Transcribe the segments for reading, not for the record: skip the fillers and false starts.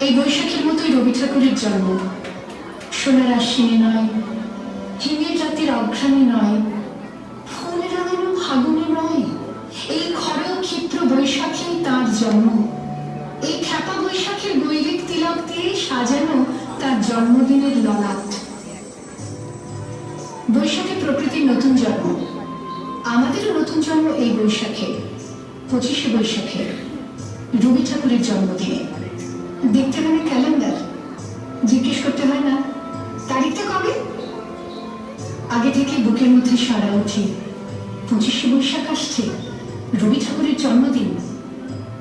এই বৈশাখের মতোই রবি ঠাকুরের জন্ম। সোনার আশ্বিনে নয়, হিমের রাতের অঘ্রাণে নয়, ফুল রাঙানো ফাগুনে নয়, এই খড়গ ক্ষিপ্র বৈশাখেই তার জন্ম। এই খ্যাপা বৈশাখের গৈরিক তিলক দিয়ে সাজানো তার জন্মদিনের ললাট। বৈশাখে প্রকৃতির নতুন জন্ম, আমাদেরও নতুন জন্ম এই বৈশাখে, 25শে বৈশাখে, রবি ঠাকুরের জন্মদিনে। দেখতে মানে ক্যালেন্ডার, জিজ্ঞেস করতে হয় না তারিখটা কবে। আগে থেকে বুকের মধ্যে সারা ওঠে, 25শে বৈশাখ আসছে, রবি ঠাকুরের জন্মদিন।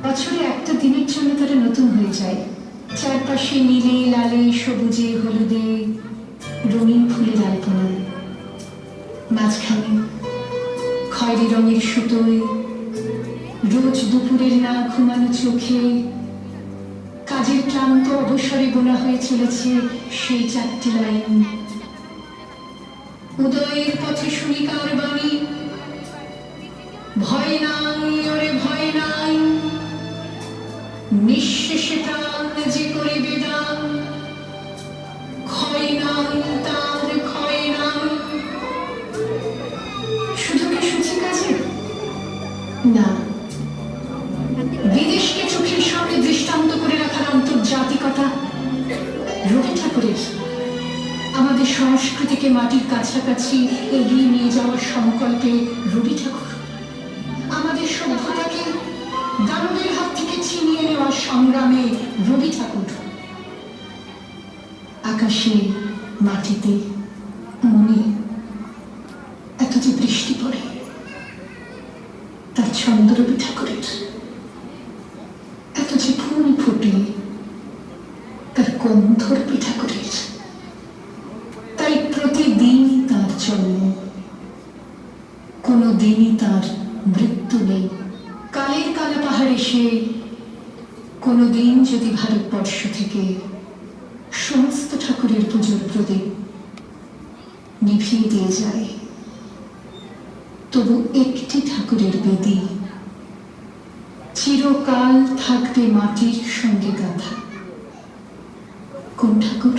বছরে একটা দিনের জন্য তারা নতুন হয়ে যায়। চারপাশে নীলে লালে সবুজে হলুদে রঙিন ফুলের আলপনা, মাঝখানে খয়েরি রঙের সুতোয় রোজ দুপুরের না ঘুমানো চোখে কাজের ক্লান্ত অবসরে বোনা হয়ে চলেছে সেই 4টি লাইন। উদয়ের পথে শুনি কার বাণী, ভয় নাই ওরে ভয় নাই, নিঃশেষে প্রাণ যে করে বেদান, ক্ষয় নাই তার ক্ষয় নাই। শুধু কি সূচি কাজে না, বিদেশকে চোখের সামনে দৃষ্টান্ত করে রাখার আন্তর্জাতিকতা রবি ঠাকুরের। আমাদের সংস্কৃতিকে মাটির কাছাকাছি এগিয়ে নিয়ে যাওয়ার সংকল্পে রবি ঠাকুর। আমাদের সভ্যতাকে দানবের হাত থেকে ছিনিয়ে নেওয়ার সংগ্রামে রবি ঠাকুর। আকাশে মাটিতে মনে এত যে বৃষ্টি পড়ে, তার ছন্দ রবি ঠাকুরের। এত যে ফুল ফুটে, তার গন্ধ রবি ঠাকুরের। তাই প্রতিদিন তার জন্ম, কোনো দিনই তার মৃত্যু নেই। কালের কালা পাহাড় এসে কোনো দিন যদি ভারতবর্ষ থেকে সমস্ত ঠাকুরের পুজোর প্রদীপ নিভিয়ে দিয়ে যায়, তবু একটি ঠাকুরের বেদি চিরকাল থাকবে মাটির সঙ্গে গাঁথা। কোন ঠাকুর?